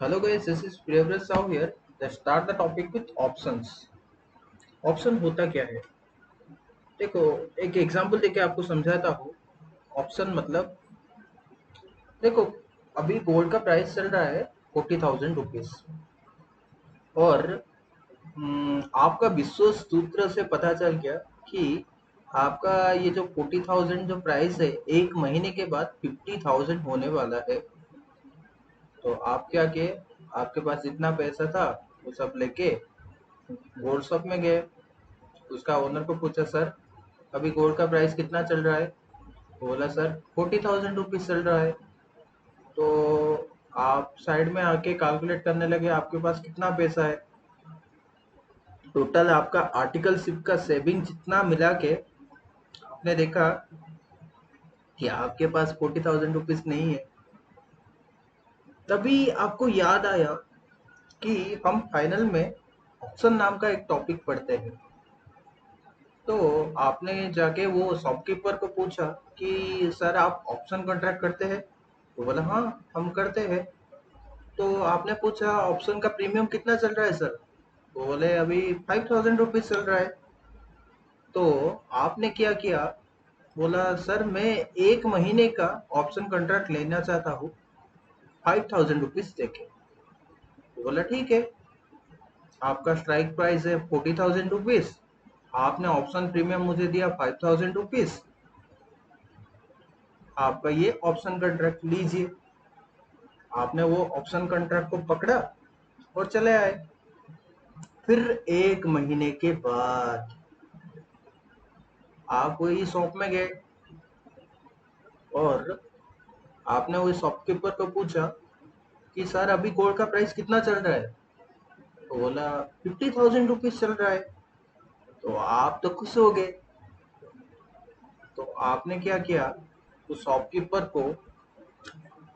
Hello guys, this is Priyavraj Sahu here. Let's start the topic with options. Option होता क्या है? देखो, एक एग्जांपल देके आपको समझाता हूँ। ऑप्शन मतलब देखो, अभी गोल्ड का प्राइस चल रहा है 40,000 रुपीज और आपका विश्व सूत्र से पता चल गया कि आपका ये जो 40,000 जो प्राइस है एक महीने के बाद 50,000 होने वाला है। तो आप क्या किए? आपके पास जितना पैसा था वो सब लेके गोल्ड शॉप में गए। उसका ओनर को पूछा, सर अभी गोल्ड का प्राइस कितना चल रहा है? बोला, सर 40,000 रुपीज चल रहा है। तो आप साइड में आके कैलकुलेट करने लगे आपके पास कितना पैसा है। टोटल आपका आर्टिकलशिप का सेविंग जितना मिला के आपने देखा कि आपके पास 40,000 रुपीज नहीं है। तभी आपको याद आया कि हम फाइनल में ऑप्शन नाम का एक टॉपिक पढ़ते हैं। तो आपने जाके वो शॉपकीपर को पूछा कि सर आप ऑप्शन कॉन्ट्रैक्ट करते हैं? तो बोला, हाँ हम करते हैं। तो आपने पूछा ऑप्शन का प्रीमियम कितना चल रहा है सर? तो बोले अभी 5,000 रुपीज चल रहा है। तो आपने क्या किया? बोला, सर मैं एक महीने का ऑप्शन कॉन्ट्रैक्ट लेना चाहता हूँ 5,000 रुपीज देके। तो बोला ठीक है, आपका स्ट्राइक प्राइस है 40,000 रुपीज, आपने ऑप्शन प्रीमियम मुझे दिया 5,000 रुपीज, आपका ये ऑप्शन कॉन्ट्रैक्ट लीजिए। आपने वो ऑप्शन कॉन्ट्रैक्ट को पकड़ा और चले आए। फिर एक महीने के बाद आप वही शॉप में गए और आपने वही शॉपकीपर को पूछा कि सर अभी गोल्ड का प्राइस कितना चल रहा है? तो बोला 50,000 रुपीज चल रहा है। तो आप तो खुश हो गए। तो आपने क्या किया? तो शॉपकीपर को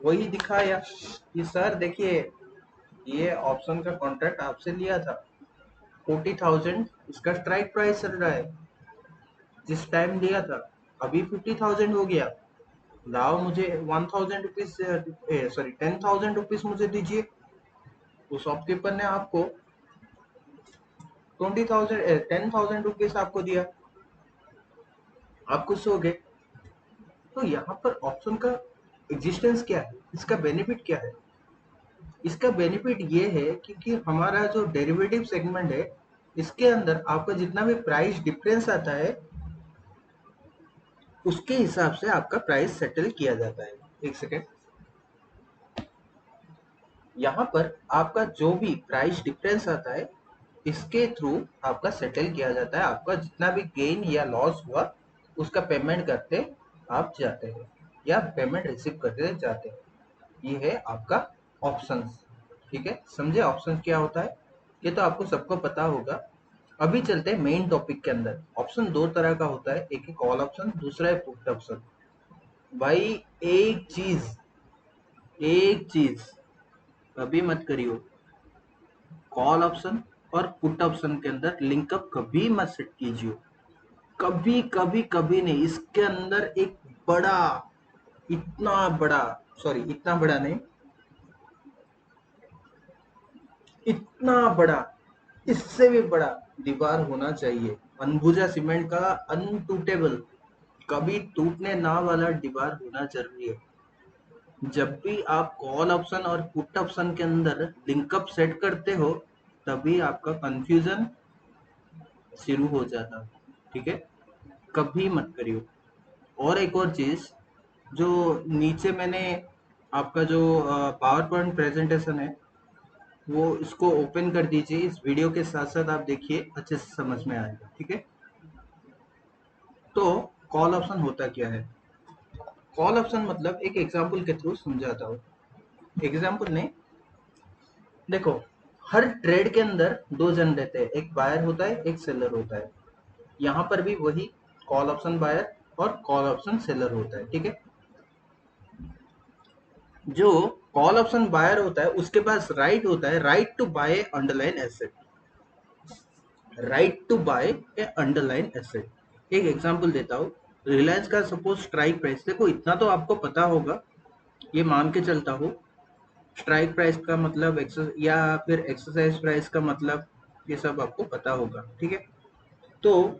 वही दिखाया कि सर देखिए, ये ऑप्शन का कॉन्ट्रैक्ट आपसे लिया था 40,000, इसका स्ट्राइक प्राइस चल रहा है जिस टाइम लिया था, अभी 50,000 हो गया। लाओ मुझे 1,000 रुपीज, सॉरी 10,000 रुपीज मुझे दीजिए। तो शॉपकीपर ने आपको 10,000 रुपीज आपको दिया। आप खुश हो गए। तो यहाँ पर ऑप्शन का एग्जिस्टेंस क्या है, इसका बेनिफिट क्या है? इसका बेनिफिट ये है क्योंकि हमारा जो डेरिवेटिव सेगमेंट है इसके अंदर आपका जितना भी प्राइस डिफरेंस आता है उसके हिसाब से आपका प्राइस सेटल किया जाता है। एक सेकेंड, यहाँ पर आपका जो भी प्राइस डिफरेंस आता है इसके थ्रू आपका सेटल किया जाता है। आपका जितना भी गेन या लॉस हुआ उसका पेमेंट करते आप जाते हैं या पेमेंट रिसीव करते जाते हैं। ये है आपका ऑप्शंस। ठीक है, समझे ऑप्शंस क्या होता है? ये तो आपको सबको पता होगा। अभी चलते हैं मेन टॉपिक के अंदर। ऑप्शन दो तरह का होता है, एक है कॉल ऑप्शन, दूसरा है पुट ऑप्शन। भाई एक चीज कभी मत करियो, कॉल ऑप्शन और पुट ऑप्शन के अंदर लिंकअप कभी मत सेट कीजिए। कभी कभी कभी नहीं। इसके अंदर एक बड़ा, इतना बड़ा, सॉरी इतना बड़ा नहीं, इतना बड़ा, इससे भी बड़ा दीवार होना चाहिए। अनबुजा सीमेंट का अनटूटेबल, कभी टूटने ना वाला दीवार होना जरूरी है। जब भी आप कॉल ऑप्शन और पुट ऑप्शन के अंदर लिंकअप सेट करते हो तभी आपका कंफ्यूजन शुरू हो जाता है। ठीक है, कभी मत करियो। और एक और चीज, जो नीचे मैंने आपका जो पावर पॉइंट प्रेजेंटेशन है वो इसको ओपन कर दीजिए। इस वीडियो के साथ साथ आप देखिए, अच्छे से समझ में आएगा। ठीक है, तो कॉल ऑप्शन होता क्या है? कॉल ऑप्शन मतलब एक एग्जांपल के थ्रू समझाता हूँ। एग्जांपल ने देखो, हर ट्रेड के अंदर दो जन रहते हैं, एक बायर होता है एक सेलर होता है। यहाँ पर भी वही कॉल ऑप्शन बायर और कॉल ऑप्शन सेलर होता है। ठीक है, जो कॉल ऑप्शन बायर होता है उसके पास राइट होता है, right to buy underline asset, right to buy a underline asset. एक एग्जांपल देता हूँ। रिलायंस का सपोज स्ट्राइक प्राइस देखो, इतना तो आपको पता होगा, ये मान के चलता हूँ स्ट्राइक प्राइस का मतलब या फिर एक्सरसाइज प्राइस का मतलब, ये सब आपको पता होगा, ठीक है। तो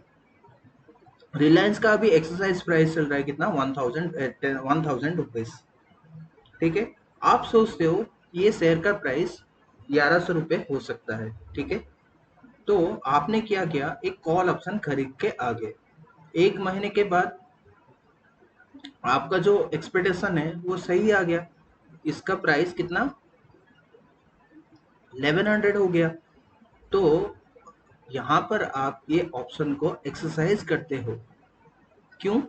रिलायंस का अभी एक्सरसाइज प्राइस चल रहा है कितना, 1000 रुपीज, ठीक है। आप सोचते हो ये शेयर का प्राइस 1100 रुपये हो सकता है, ठीक है। तो आपने क्या किया, एक कॉल ऑप्शन खरीद के आ गए। एक महीने के बाद आपका जो एक्सपेक्टेशन है वो सही आ गया, इसका प्राइस कितना 1100 हो गया। तो यहाँ पर आप ये ऑप्शन को एक्सरसाइज करते हो। क्यों?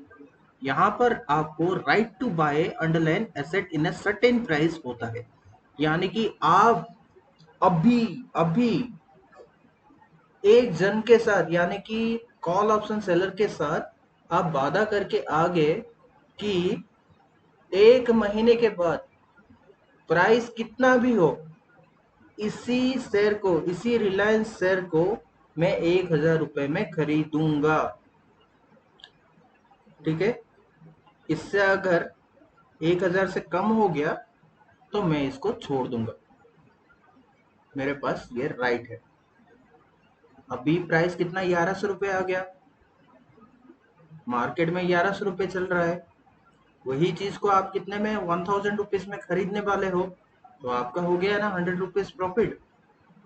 यहाँ पर आपको right to buy underline asset in a certain price होता है, यानी कि आप अभी अभी एक जन के साथ, यानी कि कॉल ऑप्शन सेलर के साथ आप वादा करके आ गए कि एक महीने के बाद प्राइस कितना भी हो, इसी शेयर को, इसी रिलायंस शेयर को मैं 1000 रुपए में खरीदूंगा, ठीक है। इससे अगर 1000 से कम हो गया तो मैं इसको छोड़ दूंगा, मेरे पास ये राइट है। अभी प्राइस कितना 1100 रुपये आ गया, मार्केट में 1100 रुपये चल रहा है। वही चीज को आप कितने में 1000 रुपीज में खरीदने वाले हो, तो आपका हो गया ना 100 रुपीज प्रॉफिट।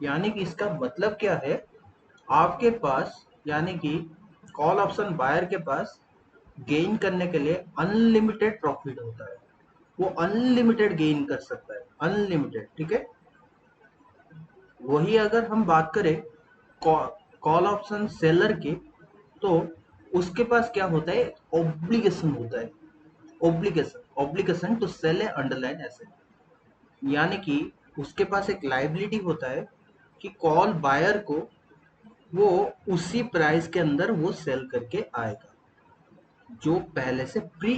यानी कि इसका मतलब क्या है, आपके पास, यानी कि कॉल ऑप्शन बायर के पास गेन करने के लिए अनलिमिटेड प्रॉफिट होता है, वो अनलिमिटेड गेन कर सकता है, अनलिमिटेड, ठीक है। वही अगर हम बात करें कॉल ऑप्शन सेलर की, तो उसके पास क्या होता है, ऑब्लिगेशन होता है, obligation obligation to sell a underline asset, यानी कि उसके पास एक लाइबिलिटी होता है कि कॉल बायर को वो उसी प्राइस के अंदर वो सेल करके आएगा, जो पहले से प्री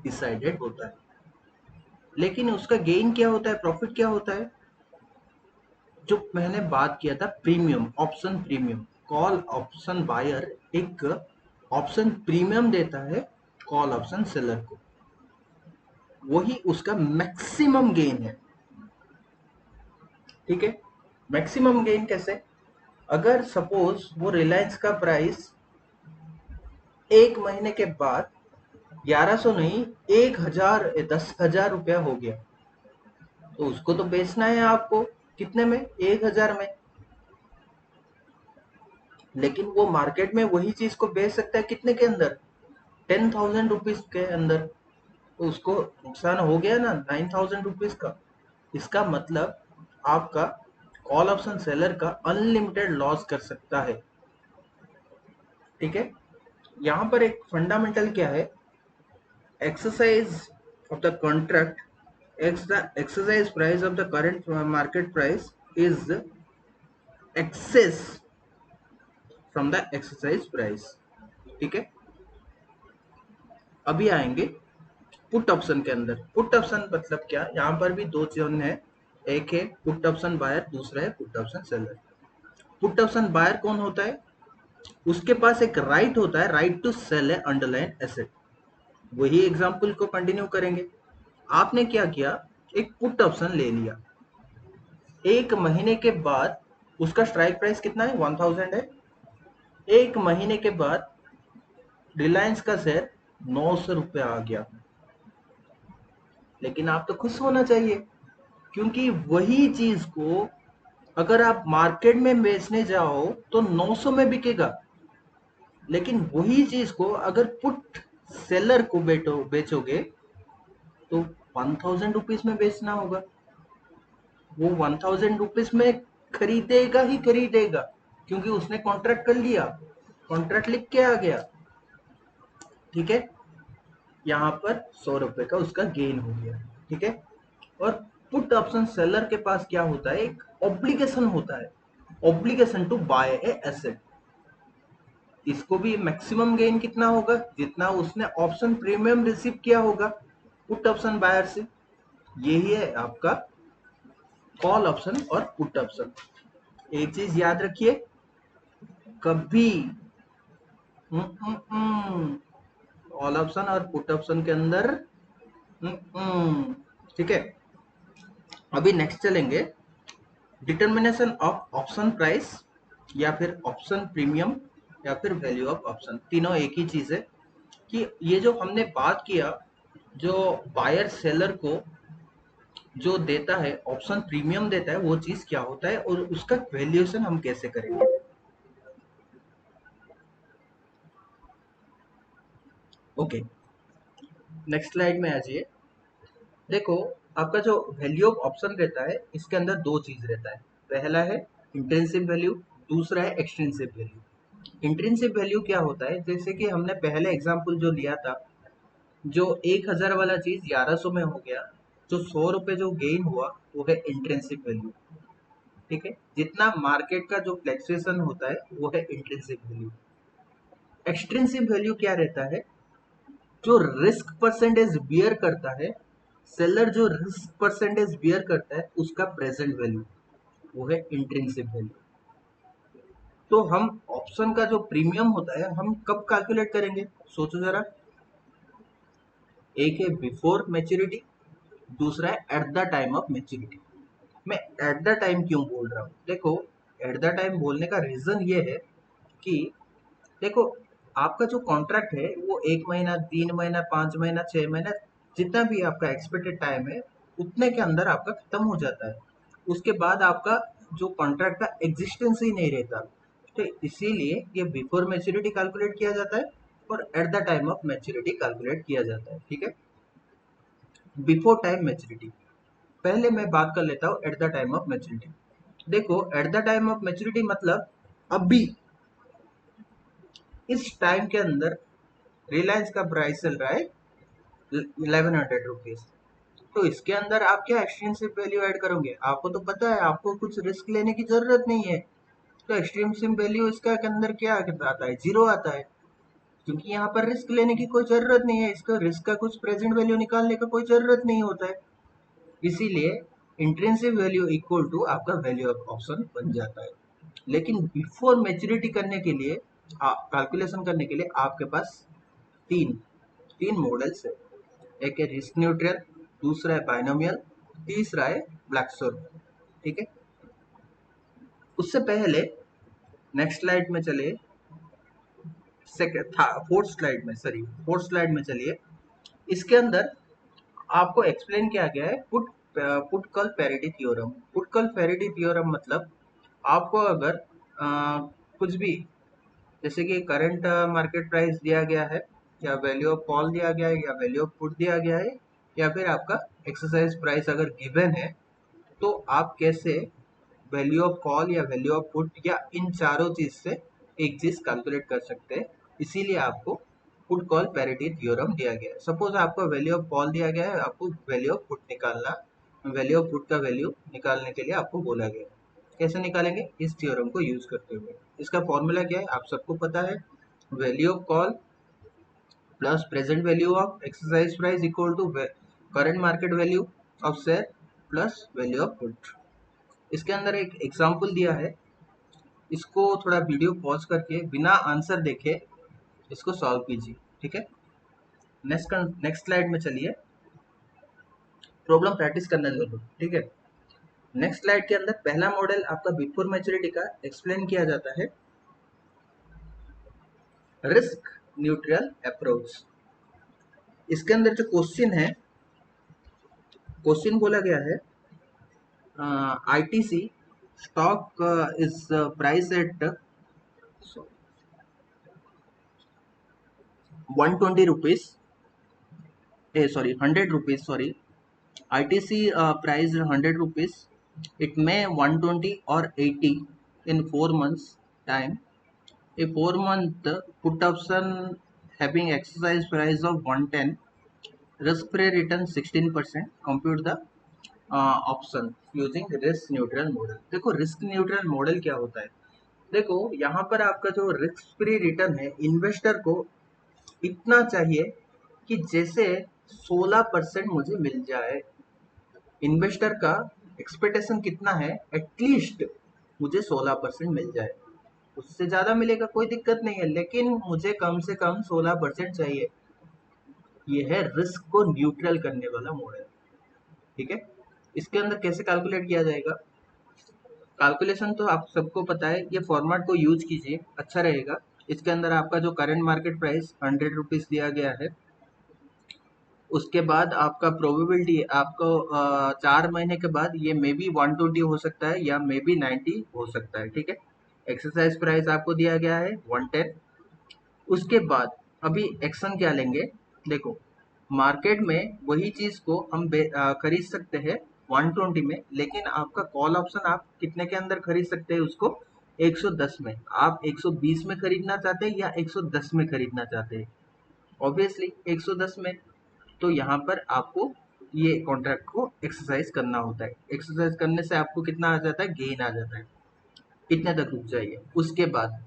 डिसाइडेड होता है। लेकिन उसका गेन क्या होता है, प्रॉफिट क्या होता है, जो मैंने बात किया था, premium, option premium. Call option buyer एक ऑप्शन प्रीमियम देता है कॉल ऑप्शन सेलर को, वही उसका मैक्सिमम गेन है, ठीक है। मैक्सिमम गेन कैसे, अगर सपोज वो रिलायंस का प्राइस एक महीने के बाद 1100 नहीं, 1000, 10,000 रुपया हो गया, तो उसको तो बेचना है आपको कितने में, 1000 में। लेकिन वो मार्केट में वही चीज को बेच सकता है कितने के अंदर, 10,000 रुपीज के अंदर, तो उसको नुकसान हो गया ना 9,000 रुपीज का। इसका मतलब आपका कॉल ऑप्शन सेलर का अनलिमिटेड लॉस कर सकता है, ठीक है। यहाँ पर एक फंडामेंटल क्या है, exercise of the contract, the exercise price of the current market price is excess from the exercise price, ठीक है। अभी आएंगे पुट ऑप्शन के अंदर। पुट ऑप्शन मतलब क्या, यहाँ पर भी दो चीज है, एक है पुट ऑप्शन बायर, दूसरा है put option seller. Put option buyer कौन होता है, उसके पास एक राइट होता है, right to sell a underline asset. वही एग्जांपल को कंटिन्यू करेंगे। आपने क्या किया, एक पुट ऑप्शन ले लिया, एक महीने के बाद उसका स्ट्राइक प्राइस कितना है, 1000 है। एक महीने के बाद रिलायंस का शेयर 900 रुपये आ गया, लेकिन आप तो खुश होना चाहिए, क्योंकि वही चीज को अगर आप मार्केट में बेचने जाओ तो 900 में बिकेगा, लेकिन वही चीज को अगर पुट सेलर को बेचोगे तो 1000 रुपीज में बेचना होगा। वो 1000 रुपीज में खरीदेगा ही खरीदेगा, क्योंकि उसने कॉन्ट्रैक्ट कर लिया, कॉन्ट्रैक्ट लिख के आ गया, ठीक है। यहाँ पर 100 रुपए का उसका गेन हो गया, ठीक है। और पुट ऑप्शन सेलर के पास क्या होता है, एक ऑब्लिगेशन होता है, obligation to buy a asset. इसको भी मैक्सिमम गेन कितना होगा, जितना उसने ऑप्शन प्रीमियम रिसीव किया होगा पुट ऑप्शन बायर से। यही है आपका कॉल ऑप्शन और पुट ऑप्शन। एक चीज याद रखिए, कभी कॉल ऑप्शन और पुट ऑप्शन के अंदर ठीक है, अभी नेक्स्ट चलेंगे डिटर्मिनेशन ऑफ ऑप्शन प्राइस या फिर ऑप्शन प्रीमियम या फिर वैल्यू ऑफ ऑप्शन। तीनों एक ही चीज है कि ये जो हमने बात किया, जो बायर सेलर को जो देता है ऑप्शन प्रीमियम देता है, वो चीज क्या होता है और उसका वैल्यूएशन हम कैसे करेंगे। ओके, नेक्स्ट स्लाइड में आ जाइए। देखो, आपका जो वैल्यू ऑफ ऑप्शन रहता है, इसके अंदर दो चीज रहता है। पहला है इंट्रिंसिक वैल्यू, दूसरा है एक्सट्रिंसिक वैल्यू। इंट्रिंसिक वैल्यू क्या होता है, जैसे कि हमने पहले एग्जांपल जो लिया था, जो 1000 वाला चीज 1100 में हो गया, जो 100 रुपए जो गेन हुआ वो है इंट्रिंसिक वैल्यू। ठीक है, जितना मार्केट का जो फ्लैक्चुएशन होता है वो है इंट्रिंसिक वैल्यू। एक्सट्रिंसिक वैल्यू क्या रहता है, जो रिस्क परसेंटेज बियर करता है, सेलर जो रिस्क परसेंटेज बियर करता है, उसका प्रेजेंट वैल्यू, वो है इंट्रिंसिक वैल्यू। तो हम ऑप्शन का जो प्रीमियम होता है हम कब कैलकुलेट करेंगे, सोचो जरा। एक है बिफोर मैच्योरिटी, दूसरा है eight the time of maturity. मैं एट द टाइम क्यों बोल रहा हूँ, देखो, एट द टाइम बोलने का रीजन ये है कि देखो, आपका जो कॉन्ट्रैक्ट है वो 1 महीना, 3 महीना, 5 महीना, 6 महीना, जितना भी आपका एक्सपेक्टेड टाइम है उतने के अंदर आपका खत्म हो जाता है। उसके बाद आपका जो कॉन्ट्रैक्ट का एग्जिस्टेंस ही नहीं रहता। तो इसीलिए ये बिफोर मैच्योरिटी कैलकुलेट किया जाता है और eight the time of maturity calculate किया जाता है। ठीक है, बिफोर टाइम मैच्योरिटी, पहले मैं बात कर लेता हूँ at the time of maturity. देखो, at the time of maturity मतलब अभी इस टाइम के अंदर रिलायंस का प्राइस चल रहा है 1100 रुपीज। तो इसके अंदर आप क्या एक्सट्रिंसिक वैल्यू ऐड करोगे, आपको तो पता है आपको कुछ रिस्क लेने की जरूरत नहीं है। तो एक्सट्रिंसिक वैल्यू इसका के अंदर क्या आता है, जीरो आता है, क्योंकि यहाँ पर रिस्क लेने की कोई जरूरत नहीं है, इसका रिस्क का कुछ प्रेजेंट वैल्यू निकालने का कोई जरूरत नहीं होता है। इसीलिए इंट्रिंसिक वैल्यू इक्वल टू आपका वैल्यू ऑफ ऑप्शन बन जाता है। लेकिन बिफोर मैच्योरिटी करने के लिए, कैलकुलेशन करने के लिए आपके पास तीन तीन मॉडल्स है। एक है रिस्क न्यूट्रल, दूसरा है बाइनोमियल, तीसरा है ब्लैक स्वर्न। ठीक है, उससे पहले नेक्स्ट स्लाइड में चलिए, सेकंड फोर्थ स्लाइड में, सॉरी फोर्थ स्लाइड में चलिए। इसके अंदर आपको एक्सप्लेन किया गया है put call parity theorem. Put call parity theorem मतलब आपको अगर कुछ भी, जैसे कि करंट मार्केट प्राइस दिया गया है, या वैल्यू ऑफ कॉल दिया गया है, या वैल्यू ऑफ पुट दिया गया है, या फिर आपका एक्सरसाइज प्राइस अगर गिवन है, तो आप कैसे वैल्यू ऑफ कॉल या वैल्यू ऑफ पुट या इन चारों चीज से एक चीज कैलकुलेट कर सकते हैं। इसीलिए आपको पुट कॉल पैरिटी थ्योरम दिया गया है। सपोज आपको वैल्यू ऑफ कॉल दिया गया है, आपको वैल्यू ऑफ पुट निकालना, वैल्यू ऑफ पुट का वैल्यू निकालने के लिए आपको बोला गया है। कैसे निकालेंगे, इस थ्योरम को यूज करते हुए। इसका फॉर्मूला क्या है, आप सबको पता है, value of call plus present value of exercise price equal to current market value of share plus value of put. इसके अंदर एक एग्जाम्पल दिया है, इसको थोड़ा वीडियो पॉज करके बिना आंसर देखे इसको सॉल्व कीजिए। ठीक है, नेक्स्ट स्लाइड में चलिए, प्रॉब्लम प्रैक्टिस करना जरूर। ठीक है, नेक्स्ट स्लाइड के अंदर पहला मॉडल आपका बिफोर मैच्योरिटी का एक्सप्लेन किया जाता है, रिस्क न्यूट्रल अप्रोच। इसके अंदर जो क्वेश्चन है, क्वेश्चन बोला गया है ITC stock is price at 120 rupees, sorry 100 rupees, sorry, ITC price 100 rupees, it may 120 or 80 in 4 months time. A 4 month put option having exercise price of 110, risk free return 16%, compute the option using risk neutral model. देखो, risk neutral model क्या होता है, देखो यहाँ पर आपका जो risk free return है, इन्वेस्टर को इतना चाहिए कि जैसे 16% मुझे मिल जाए। इन्वेस्टर का एक्सपेक्टेशन कितना है, एटलीस्ट मुझे 16% मिल जाए। उससे ज्यादा मिलेगा कोई दिक्कत नहीं है, लेकिन मुझे कम से कम 16% चाहिए। ये है रिस्क को न्यूट्रल करने वाला मॉडल। ठीक है, इसके अंदर कैसे कैलकुलेट किया जाएगा? कैलकुलेशन तो आप सबको पता है, ये फॉर्मेट को यूज कीजिए, अच्छा रहेगा। इसके अंदर आपका जो करंट मार्केट प्राइस 100 रुपीज दिया गया है, उसके बाद आपका प्रोबेबिलिटी आपको 4 महीने के बाद ये मे बी 120 हो सकता है या मे बी 90 हो सकता है, ठीक है। एक्सरसाइज प्राइस आपको दिया गया है 110। उसके बाद अभी एक्शन क्या लेंगे? देखो, मार्केट में वही चीज को हम खरीद सकते हैं 120 में, लेकिन आपका कॉल ऑप्शन आप कितने के अंदर खरीद सकते हैं उसको? 110 में। आप 120 में खरीदना चाहते हैं या 110 में खरीदना चाहते हैं? ऑब्वियसली 110 में। तो यहाँ पर आपको ये कॉन्ट्रैक्ट को एक्सरसाइज करना होता है। एक्सरसाइज करने से आपको कितना आ जाता है? गेन आ जाता है। इतने तक रुक जाइए। उसके बाद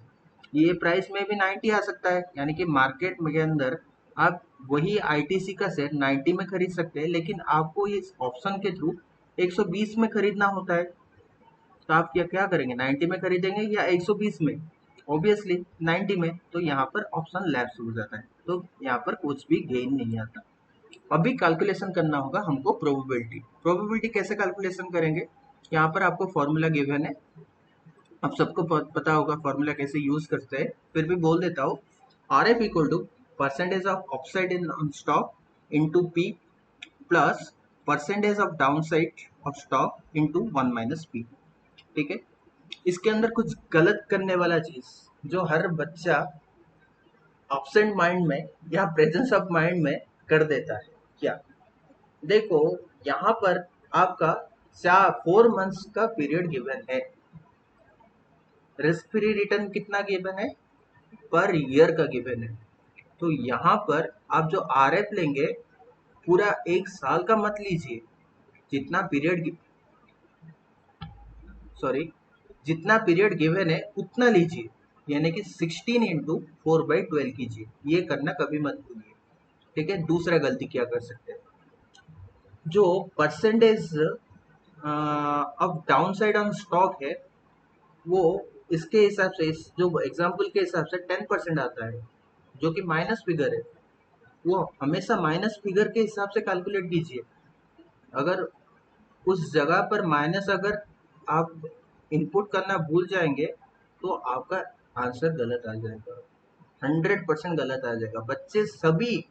ये प्राइस में भी 90 आ सकता है, यानी कि मार्केट के अंदर आप वही आईटीसी का शेयर 90 में खरीद सकते हैं, लेकिन आपको इस ऑप्शन के थ्रू 120 में खरीदना होता है। तो आप क्या क्या करेंगे? 90 में खरीदेंगे या 120 में? ऑब्वियसली 90 में। तो यहाँ पर ऑप्शन लैप्स हो जाता है, तो यहाँ पर कुछ भी गेन नहीं आता। अभी कैलकुलेशन करना होगा हमको प्रोबेबिलिटी। प्रोबेबिलिटी कैसे कैलकुलेशन करेंगे? यहाँ पर आपको फॉर्मूला गिवन है, आप सबको पता होगा फॉर्मूला कैसे यूज करते हैं, फिर भी बोल देता हूँ। R F equal to percentage of upside in stock into P plus percentage of downside of stock into 1 - P, ठीक है। इसके अंदर कुछ गलत करने वाला चीज जो हर बच्चा एब्सेंट माइंड में या प्रेजेंस ऑफ माइंड में कर देता है। क्या? देखो, यहाँ पर आपका 4 मंथ्स का पीरियड गिवन है। रिस्क फ्री रिटर्न कितना गिवन है? पर ईयर का गिवन है। तो यहाँ पर आप जो आरएफ लेंगे, पूरा 1 साल का मत लीजिए। जितना पीरियड सॉरी जितना पीरियड गिवन है उतना लीजिए, यानी कि 16 इंटू 4/12 कीजिए। ये करना कभी मत भूलिए, ठीक है। दूसरा गलती क्या कर सकते हैं? जो percentage of down side on stock है, वो इसके हिसाब से, इस जो एग्जाम्पल के हिसाब से 10% आता है, जो कि माइनस फिगर है। वो हमेशा माइनस फिगर के हिसाब से कैलकुलेट कीजिए। अगर उस जगह पर माइनस अगर आप इनपुट करना भूल जाएंगे तो आपका आंसर गलत आ जाएगा, 100% गलत आ जाएगा। बच्चे सभी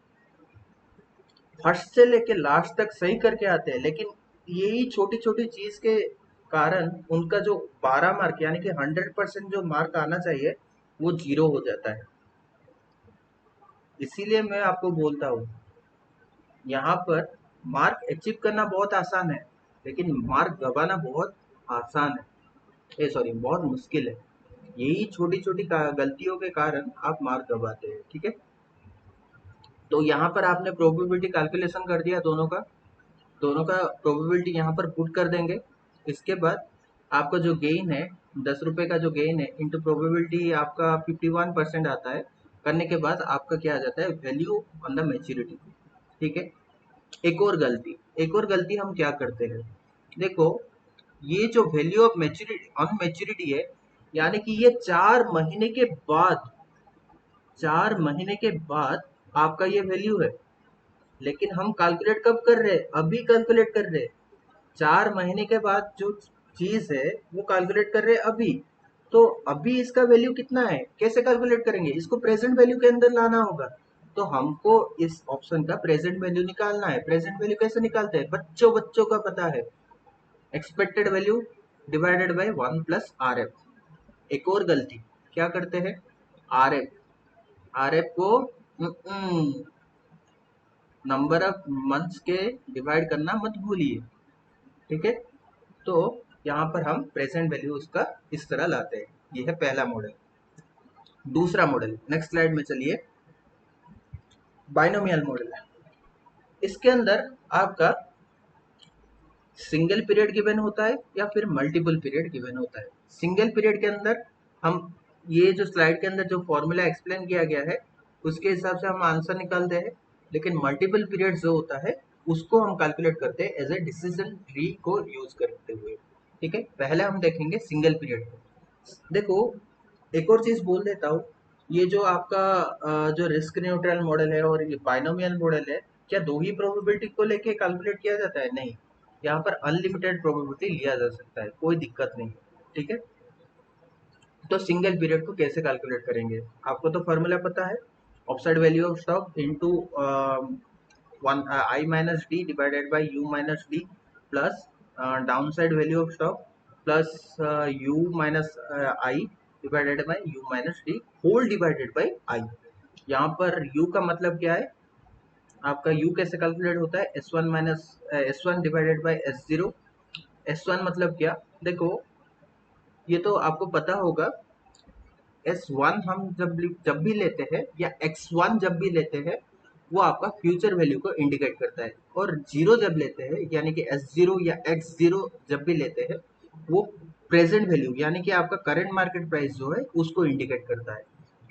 फर्स्ट से लेके लास्ट तक सही करके आते हैं, लेकिन यही छोटी छोटी चीज के कारण उनका जो 12 मार्क यानी कि 100% जो मार्क आना चाहिए वो 0 हो जाता है। इसीलिए मैं आपको बोलता हूँ, यहाँ पर मार्क अचीव करना बहुत आसान है, लेकिन मार्क गवाना बहुत आसान है, सॉरी बहुत मुश्किल है। यही छोटी छोटी गलतियों के कारण आप मार्क गवाते हैं, ठीक है। तो यहाँ पर आपने प्रोबेबिलिटी कैलकुलेशन कर दिया दोनों का प्रोबेबिलिटी यहाँ पर पुट कर देंगे। इसके बाद आपका जो गेन है 10 रुपए का, जो गेन है इंटू प्रोबेबिलिटी आपका 51% आता है। करने के बाद आपका क्या आ जाता है? वैल्यू ऑन द मेच्योरिटी, ठीक है। एक और गलती हम क्या करते हैं? देखो, ये जो value of maturity on maturity है, यानी कि ये 4 महीने के बाद आपका ये वैल्यू है, लेकिन हम कैलकुलेट कब कर रहे हैं? अभी कैलकुलेट कर रहे हैं। 4 महीने के बाद जो चीज है वो कैलकुलेट कर रहे हैं अभी। तो अभी इसका वैल्यू कितना है, कैसे कैलकुलेट करेंगे? इसको प्रेजेंट वैल्यू के अंदर लाना होगा। तो हमको इस ऑप्शन का प्रेजेंट वैल्यू निकालना है। प्रेजेंट वैल्यू कैसे निकालते हैं? बच्चों बच्चों का पता है, expected value divided by 1 + RF। एक और गलती क्या करते हैं? आर एफ को नंबर ऑफ मंथ्स के डिवाइड करना मत भूलिए, ठीक है। तो यहाँ पर हम प्रेजेंट वैल्यू उसका इस तरह लाते हैं। ये है पहला मॉडल। दूसरा मॉडल, नेक्स्ट स्लाइड में चलिए। बाइनोमियल मॉडल है। इसके अंदर आपका सिंगल पीरियड गिवन होता है या फिर मल्टीपल पीरियड गिवन होता है। सिंगल पीरियड के अंदर हम ये जो स्लाइड के अंदर जो फॉर्मूला एक्सप्लेन किया गया है उसके हिसाब से हम आंसर निकालते हैं, लेकिन मल्टीपल पीरियड जो होता है उसको हम कैलकुलेट करते हैं एज ए डिसीजन ट्री को यूज करते हुए, ठीक है। पहले हम देखेंगे सिंगल पीरियड को। देखो, एक और चीज बोल देता हूँ, ये जो आपका जो रिस्क न्यूट्रल मॉडल है और ये बाइनोमियल मॉडल है, क्या दो ही प्रोबेबिलिटी को लेके कैलकुलेट किया जाता है? नहीं। यहाँ पर अनलिमिटेड प्रोबेबिलिटी लिया जा सकता है, कोई दिक्कत नहीं। ठीक है, तो सिंगल पीरियड को कैसे कैलकुलेट करेंगे? आपको तो फॉर्मूला पता है, upside value of stock into one I minus D divided by U minus D plus down side value of stock plus U minus I divided by U minus D whole divided by I. यहाँ पर u का मतलब क्या है? आपका u कैसे calculate होता है? s1 minus s1 divided by s0। s1 मतलब क्या? देखो, ये तो आपको पता होगा, S1 हम जब भी लेते हैं या X1 जब भी लेते हैं, वो आपका फ्यूचर वैल्यू को इंडिकेट करता है, और जीरो जब लेते हैं यानी कि S0 या X0 जब भी लेते हैं, वो प्रेजेंट वैल्यू यानी कि आपका करंट मार्केट प्राइस जो है उसको इंडिकेट करता है।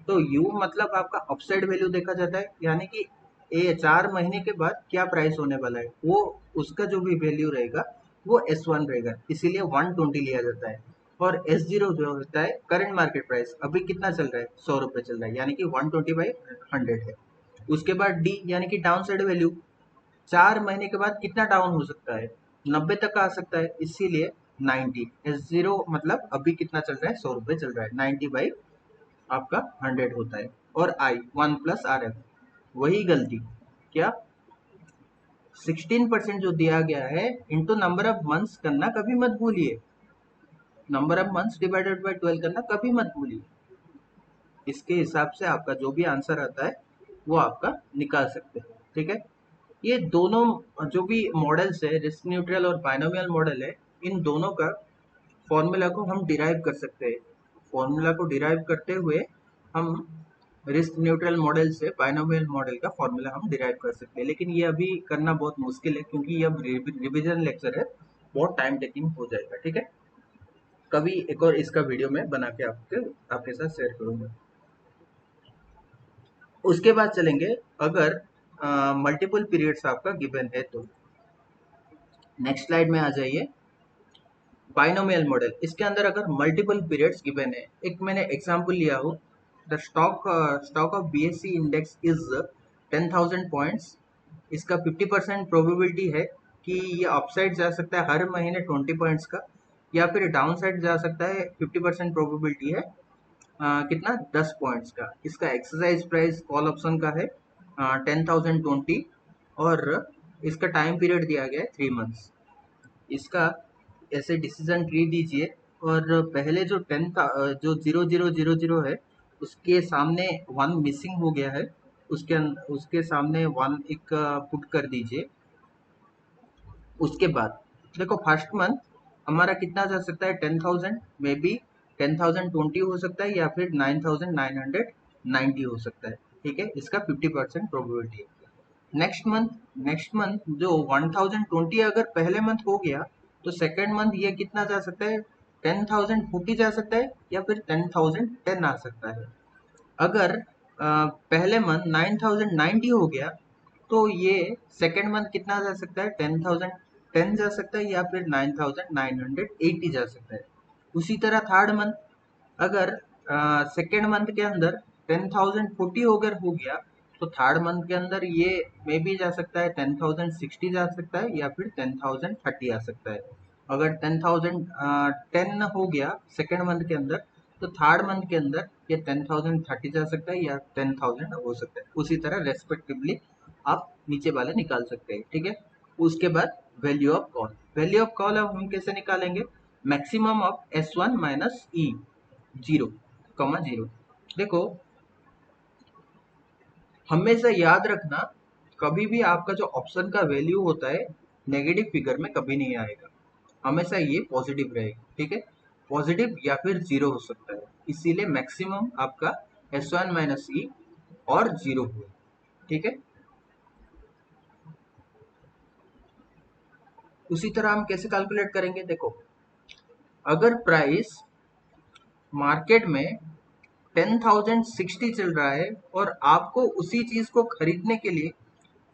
तो U मतलब आपका अपसाइड वैल्यू देखा जाता है, यानी कि ये 4 महीने के बाद क्या प्राइस होने वाला है, वो उसका जो भी वैल्यू रहेगा वो S1 रहेगा, इसीलिए 120 लिया जाता है। और S0 जो होता है करंट मार्केट प्राइस, अभी कितना चल रहा है? 100 रुपये चल रहा है, यानी कि 120/100 है। उसके बाद D यानी कि डाउन साइड वैल्यू, 4 महीने के बाद कितना डाउन हो सकता है? 90 तक आ सकता है, इसीलिए 90। S0 मतलब अभी कितना चल रहा है? 100 रुपये चल रहा है, 90 आपका 100 होता है। और I 1 प्लस RF, वही गलती क्या, 16% जो दिया गया है इंटू नंबर ऑफ मंथ्स करना कभी मत भूलिए, number of months divided by 12 करना कभी मत भूलिए। इसके हिसाब से आपका जो भी आंसर आता है वो आपका निकाल सकते हैं। ठीक है, ये दोनों जो भी मॉडल्स है, रिस्क न्यूट्रल और बायनोमियल मॉडल है, इन दोनों का फॉर्मूला को हम डिराइव कर सकते हैं। फॉर्मूला को डिराइव करते हुए हम रिस्क न्यूट्रल मॉडल से बायनोमियल मॉडल का फॉर्मूला हम डिराइव कर सकते हैं, लेकिन ये अभी करना बहुत मुश्किल है क्योंकि ये अब रिविजन लेक्चर है, बहुत टाइम टेकिंग हो जाएगा। ठीक है, कभी एक और इसका वीडियो में बना के आपके साथ शेयर करूंगा। उसके बाद चलेंगे, अगर मल्टीपल पीरियड्स आपका गिवन है तो नेक्स्ट स्लाइड में आ जाइए। बाइनोमियल मॉडल, इसके अंदर अगर मल्टीपल पीरियड्स गिवन है, एक मैंने एग्जांपल लिया हूँ, the stock of BSE index is 10,000 points. इसका 50% प्रोबेबिलिटी है कि ये अपसाइड जा सकता है हर महीने 20 पॉइंट्स का, या फिर डाउन साइड जा सकता है, 50% प्रोबेबिलिटी है कितना, 10 पॉइंट्स का। इसका एक्सरसाइज प्राइस कॉल ऑप्शन का है 10,020, और इसका टाइम पीरियड दिया गया है 3 मंथ्स। इसका ऐसे डिसीजन ट्री दीजिए, और पहले जो 10 का जो 0000 है उसके सामने 1 मिसिंग हो गया है, उसके सामने 1 एक पुट कर दीजिए। उसके बाद देखो, फर्स्ट मंथ हमारा कितना जा सकता है, 10,000, मे बी 10,020 हो सकता है, या फिर 9,990 हो सकता है। ठीक है, इसका 50% प्रोबेबिलिटी है। नेक्स्ट मंथ जो 1,020 अगर पहले मंथ हो गया, तो सेकेंड मंथ ये कितना जा सकता है, 10,040 जा सकता है, या फिर 10,010 आ सकता है। अगर पहले मंथ 9,090 हो गया, तो ये सेकेंड मंथ कितना जा सकता है, 10,010 जा सकता है, या फिर 9,980 जा सकता है। उसी तरह थर्ड मंथ, अगर सेकेंड मंथ के अंदर 10,040 अगर हो गया, तो थर्ड मंथ के अंदर ये मे भी जा सकता है 10,060 जा सकता है, या फिर 10,030 आ सकता है। अगर 10,010 हो गया सेकेंड मंथ के अंदर, तो थर्ड मंथ के अंदर ये 10,030 जा सकता है, या 10,000 हो सकता है। उसी तरह रेस्पेक्टिवली आप नीचे वाले निकाल सकते हैं। ठीक है, उसके बाद value of call, value of call हम कैसे निकालेंगे, maximum of S1 minus E 0,0। देखो, हमेशा याद रखना, कभी भी आपका जो ऑप्शन का वैल्यू होता है नेगेटिव फिगर में कभी नहीं आएगा, हमेशा ये पॉजिटिव रहेगा। ठीक है, पॉजिटिव या फिर 0 हो सकता है, इसीलिए मैक्सिमम आपका S1 माइनस ई और 0 हुआ। ठीक है, उसी तरह हम कैसे कैलकुलेट करेंगे, देखो, अगर प्राइस मार्केट में 10,060 चल रहा है, और आपको उसी चीज को खरीदने के लिए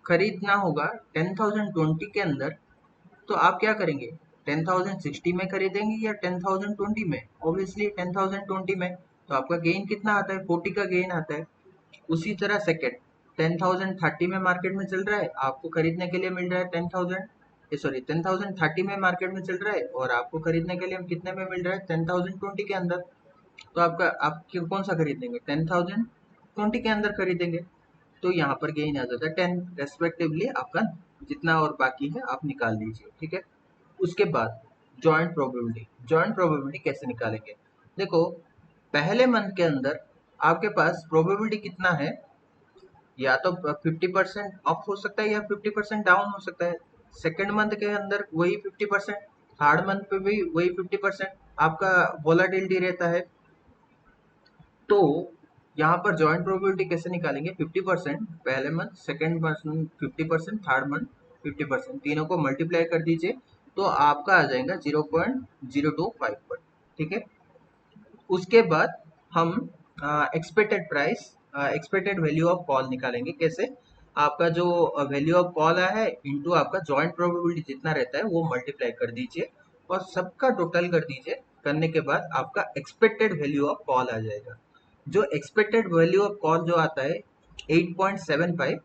खरीदना होगा 10,020 के अंदर, तो आप क्या करेंगे, 10,060 में खरीदेंगे या 10,020 में? ऑब्वियसली 10,020 में, तो आपका गेन कितना आता है, 40 का गेन आता है। उसी तरह सेकेंड 10,030 में मार्केट में चल रहा है, आपको खरीदने के लिए मिल रहा है 10,000, सॉरी 10,030 में मार्केट में चल रहा है और आपको खरीदने के लिए हम कितने में मिल रहा है 10,020 के अंदर। तो आप कौन सा खरीदेंगे 10,020 के अंदर खरीदेंगे। तो यहाँ पर गेन आ जाता है 10 रेस्पेक्टिवली आपका जितना और बाकी है आप निकाल लीजिए, ठीक है। उसके बाद जॉइंट प्रोबेबिलिटी कैसे निकालेंगे। देखो पहले मंथ के अंदर आपके पास प्रोबेबिलिटी कितना है, या तो 50% अप हो सकता है या 50% डाउन हो सकता है। सेकेंड मंथ के अंदर वही 50%, थर्ड मंथ पे भी वही 50% आपका वोलाटिलिटी रहता है। तो यहाँ पर जॉइंट प्रोबेबिलिटी कैसे निकालेंगे, 50% पहले month, second month 50%, third month 50%, तीनों को मल्टीप्लाई कर दीजिए तो आपका आ जाएगा 0.025 पर, ठीक है। उसके बाद हम expected price, expected value of call निकालेंगे। कैसे, आपका जो वैल्यू ऑफ कॉल आया है इंटू आपका जॉइंट प्रोबेबिलिटी जितना रहता है वो मल्टीप्लाई कर दीजिए और सबका टोटल कर दीजिए। करने के बाद आपका एक्सपेक्टेड वैल्यू ऑफ कॉल आ जाएगा। जो एक्सपेक्टेड वैल्यू ऑफ कॉल जो आता है 8.75,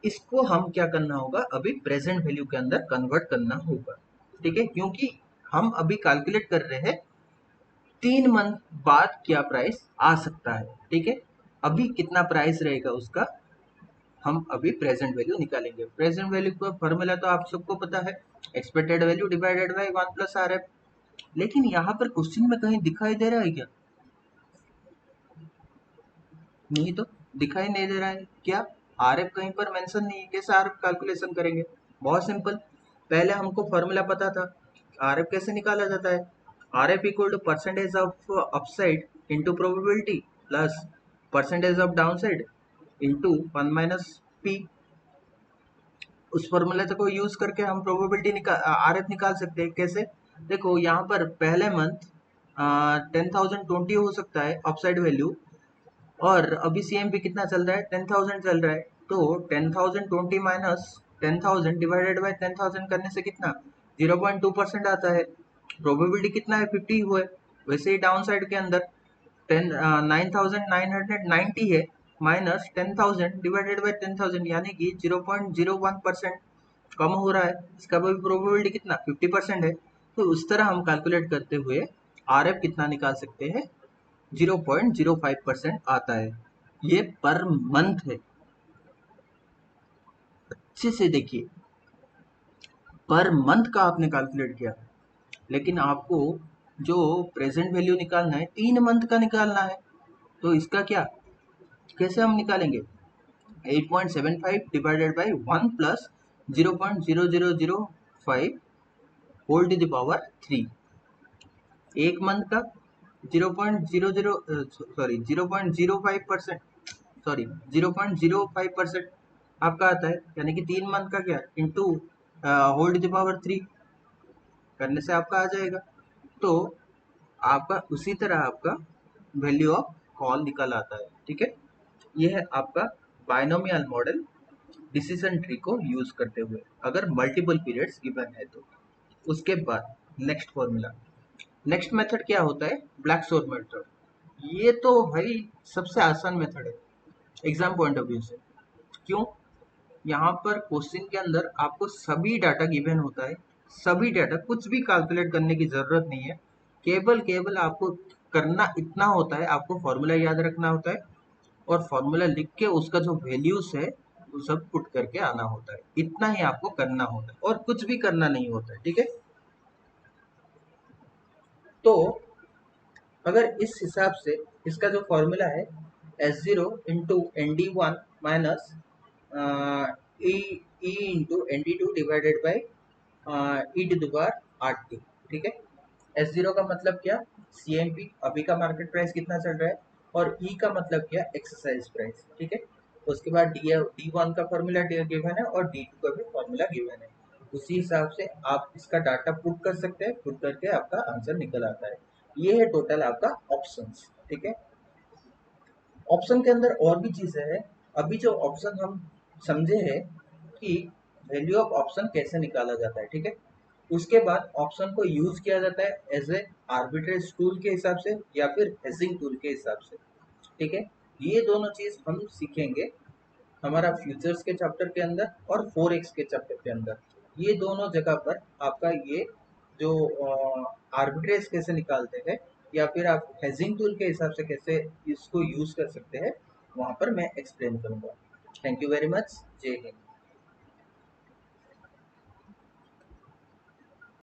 इसको हम क्या करना होगा, अभी प्रेजेंट वैल्यू के अंदर कन्वर्ट करना होगा, ठीक है। क्योंकि हम अभी कैलकुलेट कर रहे हैं 3 मंथ बाद क्या प्राइस आ सकता है, ठीक है। अभी कितना प्राइस रहेगा उसका हम अभी प्रेजेंट वैल्यू निकालेंगे। प्रेजेंट वैल्यू का फॉर्मूला तो आप सबको पता है, expected value divided by 1 plus R F. लेकिन यहाँ पर क्वेश्चन में कहीं दिखाई दे रहा है क्या, नहीं तो दिखाई नहीं दे रहा है क्या, आर एफ कहीं पर मेंशन नहीं है। कैसे आर एफ कैलकुलेशन करेंगे, बहुत सिंपल। पहले हमको फॉर्मूला पता था, आर एफ कैसे निकाला जाता है, R F equal to percentage of upside into probability plus percentage of downside into 1 minus P. उस फॉर्मूले को यूज करके हम प्रोबेबिलिटी निकाल आर एफ निकाल सकते हैं। कैसे, देखो यहाँ पर पहले मंथ 10,020 हो सकता है अपसाइड वैल्यू, और अभी सीएमपी कितना चल रहा है 10,000 चल रहा है। तो 10,020 माइनस 10,000 डिवाइडेड बाय 10,000 करने से कितना 0.2% आता है। प्रोबेबिलिटी कितना है 50 हुआ है। वैसे ही डाउन साइड के अंदर 9,990 है, माइनस 10,000 डिवाइडेड बाय 10,000 यानी कि 0.01% कम हो रहा है। इसका भी प्रोबेबिलिटी कितना 50% है। तो उस तरह हम कैलकुलेट करते हुए आर एफ कितना निकाल सकते हैं 0.05% आता है। ये पर मंथ है, अच्छे से देखिए, पर मंथ का आपने कैलकुलेट किया। लेकिन आपको जो प्रेजेंट वैल्यू निकालना है 3 मंथ का निकालना है। तो इसका क्या, कैसे हम निकालेंगे, 8.75 divided by 1 plus 0.0005 whole to the power 3। एक मंथ का 0.05%, सॉरी 0.05% आपका आता है, यानी कि 3 मंथ का क्या into whole to the power 3 करने से आपका आ जाएगा। तो आपका उसी तरह आपका वैल्यू ऑफ कॉल निकल आता है, ठीक है। यह है आपका बायनोमियल मॉडल डिसीजन ट्री को यूज करते हुए, अगर मल्टीपल पीरियड्स गिवन है तो। उसके बाद नेक्स्ट फॉर्मूला, नेक्स्ट मेथड क्या होता है, ब्लैक शोर मेथड। ये तो भाई सबसे आसान मेथड है एग्जाम पॉइंट ऑफ व्यू से। क्यों, यहाँ पर क्वेश्चन के अंदर आपको सभी डाटा गिवन होता है, सभी डाटा, कुछ भी कैलकुलेट करने की जरूरत नहीं है। केवल केवल आपको करना इतना होता है, आपको फॉर्मूला याद रखना होता है और फॉर्मूला लिख के उसका जो वैल्यूज है वो सब पुट करके आना होता है। इतना ही आपको करना होता है और कुछ भी करना नहीं होता है, ठीक है। तो अगर इस हिसाब से इसका जो फॉर्मूला है S0 into ND1 minus E into ND2 divided by E to the power RT, ठीक है। S0 का मतलब क्या, CMP अभी का मार्केट प्राइस कितना चल रहा है, और E का मतलब क्या, एक्सरसाइज प्राइस, ठीक है। उसके बाद D1 का फॉर्मूला गिवन है और D2 का भी फॉर्मूला गिवन है। उसी हिसाब से आप इसका डाटा पुट कर सकते हैं, पुट करके आपका आंसर निकल आता है। ये है टोटल आपका ऑप्शंस, ठीक है। ऑप्शन के अंदर और भी चीजें हैं। अभी जो ऑप्शन हम समझे हैं कि वैल्यू ऑफ ऑप्शन कैसे निकाला जाता है, ठीक है। उसके बाद ऑप्शन को यूज किया जाता है एज ए आर्बिट्रेज टूल के हिसाब से या फिर हेजिंग टूल के हिसाब से, ठीक है। ये दोनों चीज हम सीखेंगे हमारा फ्यूचर्स के चैप्टर के अंदर और 4x के चैप्टर के अंदर। ये दोनों जगह पर आपका ये जो आर्बिट्रेज कैसे निकालते हैं या फिर आप हेजिंग टूल के हिसाब से कैसे इसको यूज कर सकते हैं, वहां पर मैं एक्सप्लेन करूंगा। Thank you very much. जय हिंद।